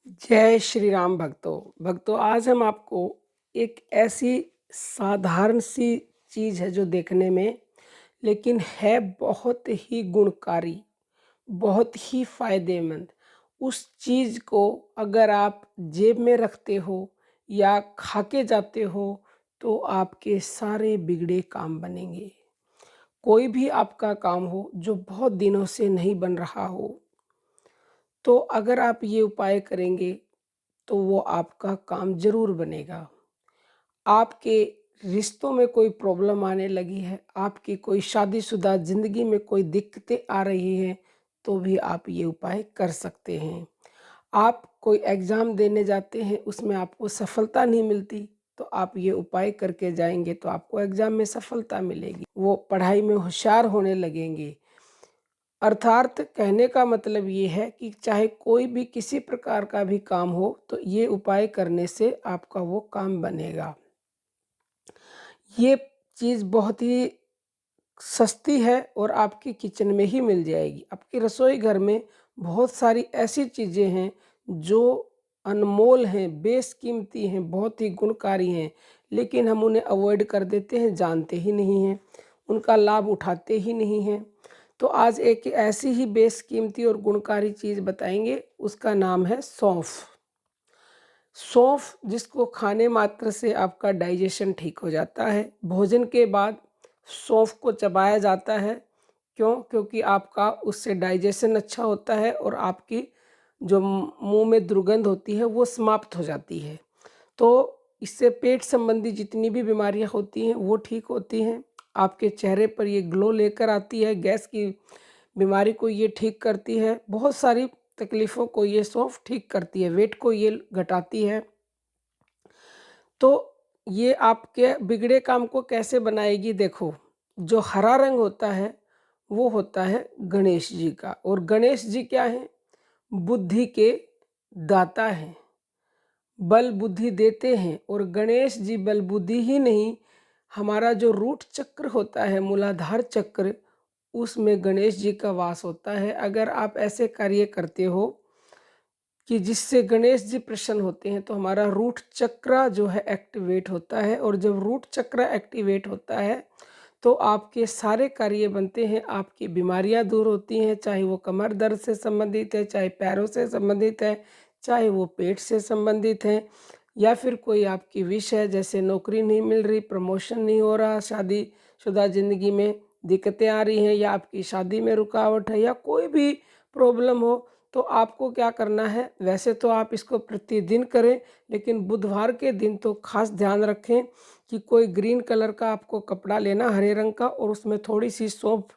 जय श्री राम भक्तों आज हम आपको एक ऐसी साधारण सी चीज़ है जो देखने में लेकिन है बहुत ही गुणकारी, बहुत ही फायदेमंद। उस चीज़ को अगर आप जेब में रखते हो या खा के जाते हो तो आपके सारे बिगड़े काम बनेंगे। कोई भी आपका काम हो जो बहुत दिनों से नहीं बन रहा हो, तो अगर आप ये उपाय करेंगे तो वो आपका काम ज़रूर बनेगा। आपके रिश्तों में कोई प्रॉब्लम आने लगी है, आपकी कोई शादीशुदा ज़िंदगी में कोई दिक्कतें आ रही हैं, तो भी आप ये उपाय कर सकते हैं। आप कोई एग्ज़ाम देने जाते हैं, उसमें आपको सफलता नहीं मिलती, तो आप ये उपाय करके जाएँगे तो आपको एग्ज़ाम में सफलता मिलेगी। वो पढ़ाई में होशियार होने लगेंगे। अर्थात कहने का मतलब ये है कि चाहे कोई भी किसी प्रकार का भी काम हो, तो ये उपाय करने से आपका वो काम बनेगा। ये चीज़ बहुत ही सस्ती है और आपकी किचन में ही मिल जाएगी। आपके रसोई घर में बहुत सारी ऐसी चीज़ें हैं जो अनमोल हैं, बेशकीमती हैं, बहुत ही गुणकारी हैं, लेकिन हम उन्हें अवॉइड कर देते हैं, जानते ही नहीं हैं, उनका लाभ उठाते ही नहीं हैं। तो आज एक ऐसी ही बेशकीमती और गुणकारी चीज़ बताएँगे, उसका नाम है सौंफ। सौंफ जिसको खाने मात्र से आपका डाइजेशन ठीक हो जाता है। भोजन के बाद सौंफ को चबाया जाता है। क्यों? क्योंकि आपका उससे डाइजेशन अच्छा होता है और आपकी जो मुँह में दुर्गंध होती है वो समाप्त हो जाती है। तो इससे पेट संबंधी जितनी भी बीमारियाँ होती हैं वो ठीक होती हैं। आपके चेहरे पर ये ग्लो लेकर आती है, गैस की बीमारी को ये ठीक करती है, बहुत सारी तकलीफ़ों को ये सौंफ ठीक करती है, वेट को ये घटाती है। तो ये आपके बिगड़े काम को कैसे बनाएगी देखो, जो हरा रंग होता है, वो होता है गणेश जी का और गणेश जी क्या हैं? बुद्धि के दाता हैं, बल बुद्धि देते हैं और गणेश जी बल बुद्धि ही नहीं, हमारा जो रूट चक्र होता है, मूलाधार चक्र, उसमें गणेश जी का वास होता है। अगर आप ऐसे कार्य करते हो कि जिससे गणेश जी प्रसन्न होते हैं तो हमारा रूट चक्र जो है एक्टिवेट होता है और जब रूट चक्र एक्टिवेट होता है तो आपके सारे कार्य बनते हैं, आपकी बीमारियां दूर होती हैं, चाहे वो कमर दर्द से संबंधित है, चाहे पैरों से संबंधित है, चाहे वो पेट से संबंधित है, या फिर कोई आपकी विश है जैसे नौकरी नहीं मिल रही, प्रमोशन नहीं हो रहा, शादीशुदा ज़िंदगी में दिक्कतें आ रही हैं, या आपकी शादी में रुकावट है, या कोई भी प्रॉब्लम हो, तो आपको क्या करना है? वैसे तो आप इसको प्रतिदिन करें, लेकिन बुधवार के दिन तो खास ध्यान रखें कि कोई ग्रीन कलर का आपको कपड़ा लेना, हरे रंग का, और उसमें थोड़ी सी सौंफ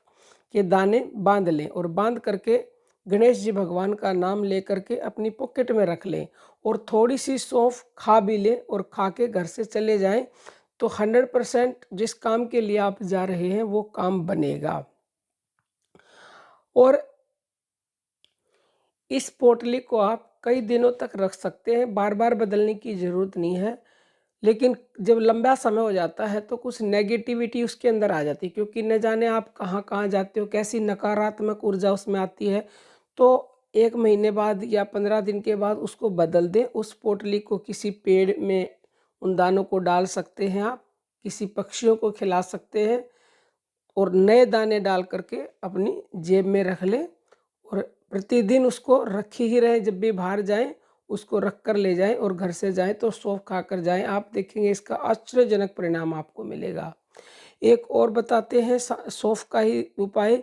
के दाने बांध लें और बांध करके गणेश जी भगवान का नाम ले करके अपनी पॉकेट में रख लें और थोड़ी सी सौंफ खा भी लें और खा के घर से चले जाएं, तो 100% जिस काम के लिए आप जा रहे हैं वो काम बनेगा। और इस पोटली को आप कई दिनों तक रख सकते हैं, बार-बार बदलने की ज़रूरत नहीं है। लेकिन जब लंबा समय हो जाता है तो कुछ नेगेटिविटी उसके अंदर आ जाती है, क्योंकि न जाने आप कहाँ-कहाँ जाते हो, कैसी नकारात्मक ऊर्जा उसमें आती है। तो 1 महीने बाद या 15 दिन के बाद उसको बदल दें। उस पोटली को किसी पेड़ में उन दानों को डाल सकते हैं आप, किसी पक्षियों को खिला सकते हैं और नए दाने डाल करके अपनी जेब में रख लें और प्रतिदिन उसको रखे ही रहें। जब भी बाहर जाएँ, उसको रख कर ले जाएँ और घर से जाएँ तो सौंफ खाकर जाएँ। आप देखेंगे इसका आश्चर्यजनक परिणाम आपको मिलेगा। एक और बताते हैं सौंफ का ही उपाय।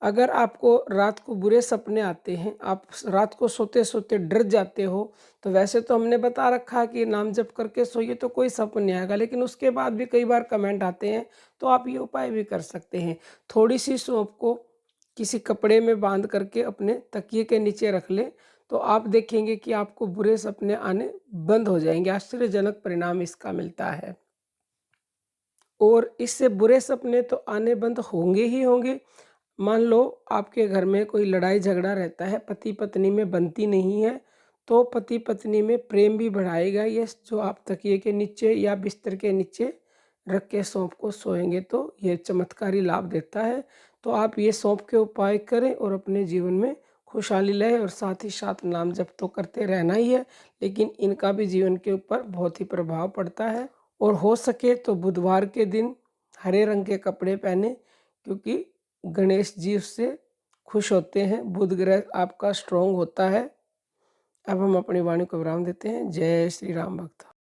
अगर आपको रात को बुरे सपने आते हैं, आप रात को सोते-सोते डर जाते हो, तो वैसे तो हमने बता रखा है कि नाम जप करके सोइए तो कोई सपना नहीं आएगा, लेकिन उसके बाद भी कई बार कमेंट आते हैं, तो आप ये उपाय भी कर सकते हैं। थोड़ी-सी सौंफ को किसी कपड़े में बांध करके अपने तकिए के नीचे रख लें, तो आप देखेंगे कि आपको बुरे सपने आने बंद हो जाएँगे। आश्चर्यजनक परिणाम इसका मिलता है। और इससे बुरे सपने तो आने बंद होंगे ही होंगे। मान लो आपके घर में कोई लड़ाई झगड़ा रहता है, पति पत्नी में बनती नहीं है, तो पति पत्नी में प्रेम भी बढ़ाएगा ये जो आप तकिए के नीचे या बिस्तर के नीचे रख के सौंफ को सोएंगे तो ये चमत्कारी लाभ देता है। तो आप ये सौंफ के उपाय करें और अपने जीवन में खुशहाली लाए और साथ ही साथ नाम जप तो करते रहना ही है, लेकिन इनका भी जीवन के ऊपर बहुत ही प्रभाव पड़ता है। और हो सके तो बुधवार के दिन हरे रंग के कपड़े पहने, क्योंकि गणेश जी उससे खुश होते हैं, बुध ग्रह आपका स्ट्रॉन्ग होता है। अब हम अपनी वाणी को विराम देते हैं। जय श्री राम भक्त।